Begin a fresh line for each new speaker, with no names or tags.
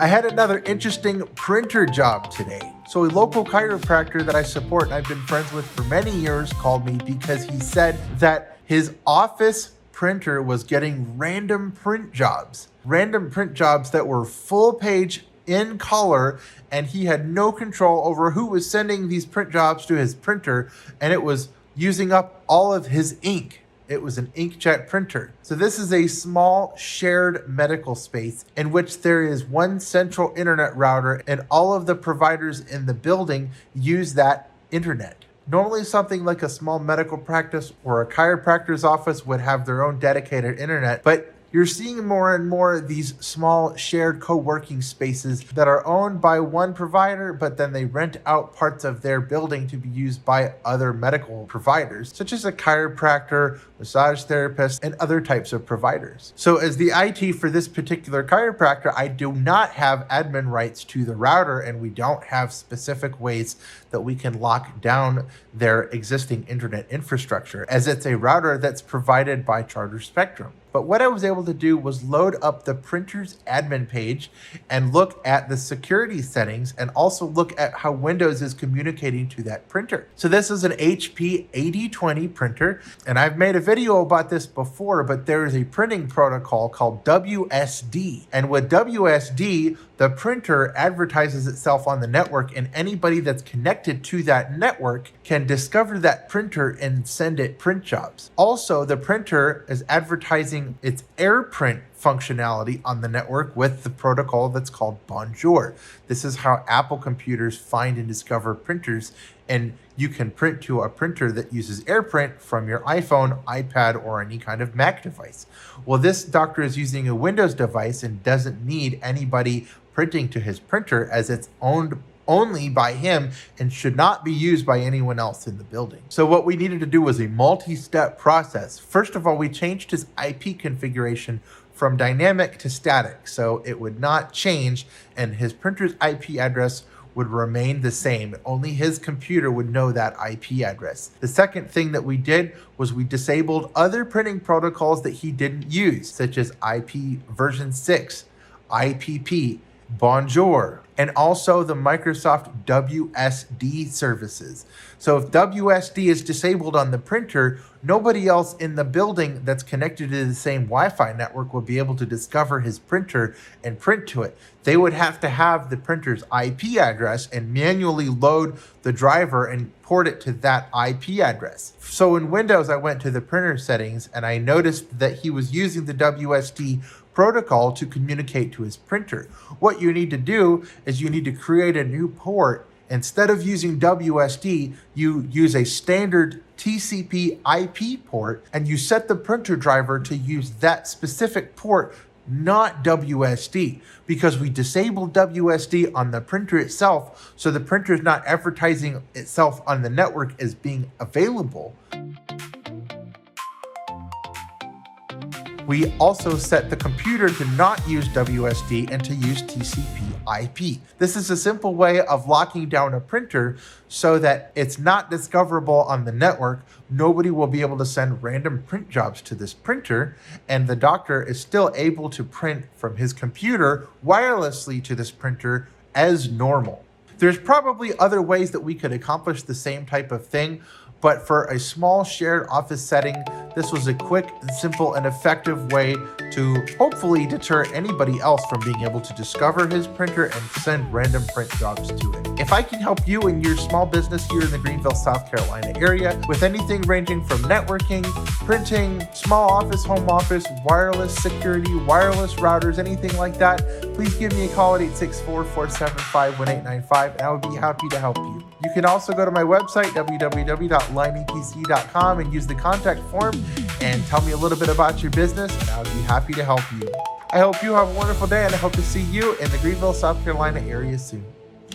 I had another interesting printer job today. So a local chiropractor that I support and I've been friends with for many years called me because he said that his office printer was getting random print jobs that were full page in color, and he had no control over who was sending these print jobs to his printer, and it was using up all of his ink. It was an inkjet printer. So this is a small shared medical space in which there is one central internet router, and all of the providers in the building use that internet. Normally something like a small medical practice or a chiropractor's office would have their own dedicated internet, but you're seeing more and more these small shared co-working spaces that are owned by one provider, but then they rent out parts of their building to be used by other medical providers, such as a chiropractor, massage therapist, and other types of providers. So as the IT for this particular chiropractor, I do not have admin rights to the router, and we don't have specific ways that we can lock down their existing internet infrastructure, as it's a router that's provided by Charter Spectrum. But what I was able to do was load up the printer's admin page and look at the security settings, and also look at how Windows is communicating to that printer. So this is an HP 8020 printer, and I've made a video about this before, but there is a printing protocol called WSD. And with WSD, the printer advertises itself on the network, and anybody that's connected to that network can discover that printer and send it print jobs. Also, the printer is advertising its AirPrint functionality on the network with the protocol that's called Bonjour. This is how Apple computers find and discover printers, and you can print to a printer that uses AirPrint from your iPhone, iPad, or any kind of Mac device. Well, this doctor is using a Windows device and doesn't need anybody printing to his printer, as it's owned only by him and should not be used by anyone else in the building. So what we needed to do was a multi-step process. First of all, we changed his IP configuration from dynamic to static, so it would not change, and his printer's IP address would remain the same. Only his computer would know that IP address. The second thing that we did was we disabled other printing protocols that he didn't use, such as IP version 6, IPP, Bonjour, and also the Microsoft WSD services. So if WSD is disabled on the printer, nobody else in the building that's connected to the same Wi-Fi network will be able to discover his printer and print to it. They would have to have the printer's IP address and manually load the driver and port it to that IP address. So in Windows, I went to the printer settings, and I noticed that he was using the WSD protocol to communicate to his printer. What you need to do is you need to create a new port. Instead of using WSD, you use a standard TCP IP port, and you set the printer driver to use that specific port, not WSD, because we disabled WSD on the printer itself, so the printer is not advertising itself on the network as being available. We also set the computer to not use WSD and to use TCP IP. This is a simple way of locking down a printer so that it's not discoverable on the network. Nobody will be able to send random print jobs to this printer, and the doctor is still able to print from his computer wirelessly to this printer as normal. There's probably other ways that we could accomplish the same type of thing, but for a small shared office setting, this was a quick, simple, and effective way to hopefully deter anybody else from being able to discover his printer and send random print jobs to it. If I can help you in your small business here in the Greenville, South Carolina area with anything ranging from networking, printing, small office, home office, wireless security, wireless routers, anything like that, please give me a call at 864-475-1895, and I would be happy to help you. You can also go to my website, www.liningpc.com, and use the contact form and tell me a little bit about your business, and I would be happy to help you. I hope you have a wonderful day, and I hope to see you in the Greenville, South Carolina area soon.